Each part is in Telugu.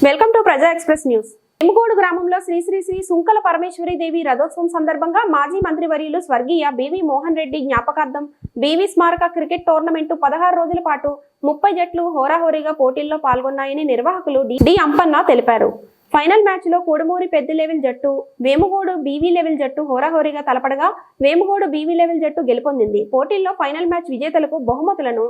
వెల్కమ్ టు ప్రజా ఎక్స్ప్రెస్ న్యూస్. ఎముగోడు గ్రామంలో శ్రీ శ్రీ శ్రీ సుంకల పరమేశ్వరి దేవి రథోత్సవం సందర్భంగా మాజీ మంత్రివర్యులు స్వర్గీయ బివి మోహన్ రెడ్డి జ్ఞాపకార్థం బివి స్మారక క్రికెట్ టోర్నమెంటు 16 రోజుల పాటు 30 జట్లు హోరాహోరీగా పోటీల్లో పాల్గొన్నాయని నిర్వాహకులు డి అంపన్న తెలిపారు. ఫైనల్ మ్యాచ్ లో కోడుమూరి పెద్ద లెవెల్ జట్టు వేముగోడు బీవీ లెవెల్ జట్టు హోరాహోరీగా తలపడగా వేముగోడు బీవీ లెవెల్ జట్టు గెలుపొందింది. పోటీల్లో ఫైనల్ మ్యాచ్ విజేతలకు బహుమతులను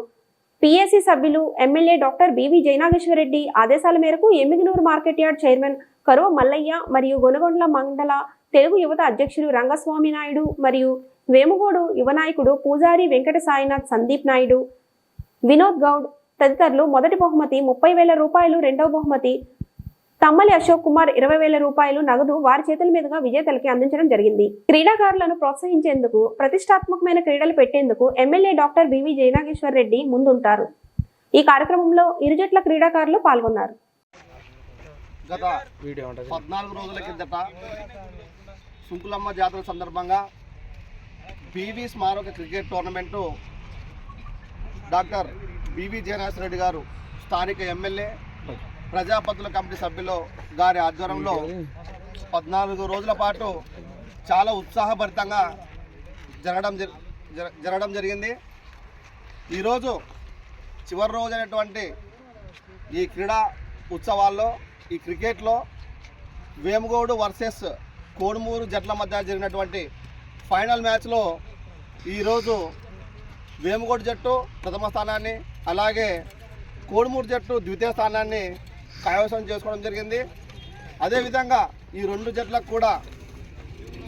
పిఎస్సి సభ్యులు ఎమ్మెల్యే డాక్టర్ బివి జయనాగేశ్వరరెడ్డి ఆదేశాల మేరకు Emmiganur market yard chairman Karuva Mallaiah మరియు గొనగొండ్ల మండల తెలుగు యువత అధ్యక్షులు రంగస్వామి నాయుడు మరియు వేముగోడు యువ నాయకుడు పూజారి వెంకట సాయినాథ్ సందీప్ నాయుడు వినోద్ గౌడ్ తదితరులు మొదటి బహుమతి 30,000 రూపాయలు, రెండవ బహుమతి తమ్మలి అశోక్ కుమార్ 20,000 రూపాయలు నగదు వారి చేతుల మీదుగా విజేతలకి అందించడం జరిగింది. క్రీడాకారులను ప్రోత్సహించేందుకు ప్రతిష్టాత్మకమైన క్రీడలు పెట్టేందుకు MLA doctor BV Jayanageswar Reddy ముందుంటారు. ఈ కార్యక్రమంలో ఇరు జట్ల క్రీడాకారులు పాల్గొన్నారు. గత 14 రోజుల కిందట సుంకులమ్మ జాతర సందర్భంగా బివి స్మారక cricket tournament doctor BV Jayanageswara Reddy garu స్థానిక ఎమ్మెల్యే ప్రజాపతుల కమిటీ సభ్యులు గారి ఆధ్వర్యంలో 14 రోజుల పాటు చాలా ఉత్సాహభరితంగా జరగడం జరిగింది. ఈరోజు చివరి రోజు అయినటువంటి ఈ క్రీడా ఉత్సవాల్లో ఈ క్రికెట్లో వేముగోడు వర్సెస్ కోడుమూరు జట్ల మధ్య జరిగినటువంటి ఫైనల్ మ్యాచ్లో ఈరోజు వేముగోడు జట్టు ప్రథమ స్థానాన్ని అలాగే కోడుమూరు జట్టు ద్వితీయ స్థానాన్ని కైవసం చేసుకోవడం జరిగింది. అదేవిధంగా ఈ రెండు జట్లకు కూడా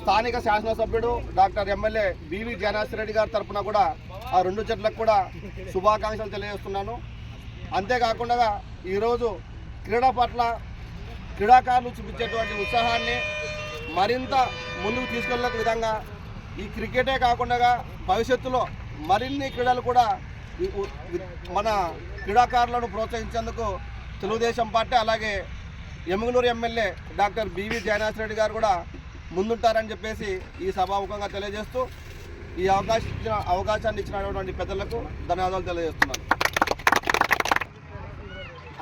స్థానిక శాసనసభ్యుడు doctor MLA BV Jayanageswara Reddy గారి తరఫున కూడా ఆ రెండు జట్లకు కూడా శుభాకాంక్షలు తెలియజేస్తున్నాను. అంతేకాకుండా ఈరోజు క్రీడా పట్ల క్రీడాకారులు చూపించేటువంటి ఉత్సాహాన్ని మరింత ముందుకు తీసుకెళ్లే విధంగా ఈ క్రికెటే కాకుండా భవిష్యత్తులో మరిన్ని క్రీడలు కూడా మన క్రీడాకారులను ప్రోత్సహించేందుకు తెలుగుదేశం పార్టీ అలాగే Yemmiganur MLA doctor BV Jayanageswara Reddy garu కూడా ముందుంటారని చెప్పేసి ఈ సభాముఖంగా తెలియజేస్తూ ఈ అవకాశాన్ని ఇచ్చినటువంటి పెద్దలకు ధన్యవాదాలు తెలియజేస్తున్నాను.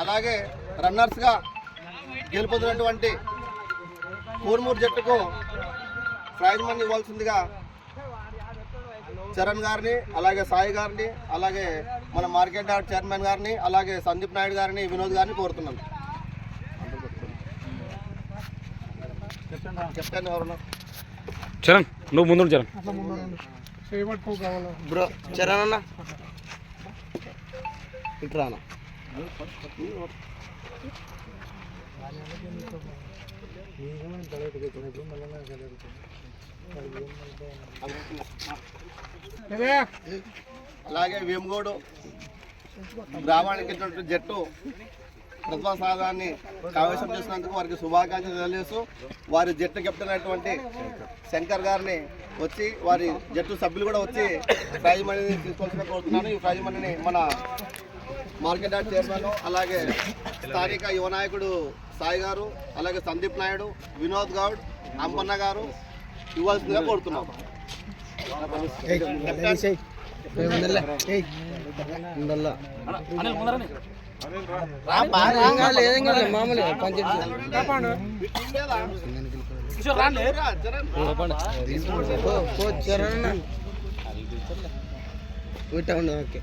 అలాగే రన్నర్స్గా గెలుపొందినటువంటి కోడుమూరు జట్టుకు ప్రైజ్ మనీ ఇవ్వాల్సిందిగా చరణ్ గారిని అలాగే సాయి గారిని అలాగే మన మార్కెట్ యార్డ్ చైర్మన్ గారిని అలాగే సందీప్ నాయుడు గారిని వినోద్ గారిని కోరుతున్నాను. కెప్టెన్ ఎవరు? చరణ్ నువ్వు ముందు చరణ్ బ్రో చరణ్ అన్న ఇట్రానా అలాగే వేముగోడు గ్రామానికి జట్టు ప్రథమ స్థానాన్ని కైవసం చేసినందుకు వారికి శుభాకాంక్షలు తెలియజేస్తూ వారి జట్టు కెప్టెన్ అయినటువంటి శంకర్ గారిని వచ్చి వారి జట్టు సభ్యులు కూడా వచ్చి ప్రైజ్ మనీని తీసుకోవాల్సిన కోరుతున్నాను. ఈ ప్రైజ్ మనీని మన మార్కెట్ యార్డ్ చైర్మన్ అలాగే స్థానిక యువ నాయకుడు సాయి గారు అలాగే సందీప్ నాయుడు వినోద్ గౌడ్ అంపన్న గారు ఇవ్వాల్సిందిగా కోరుతున్నాం. ఓకే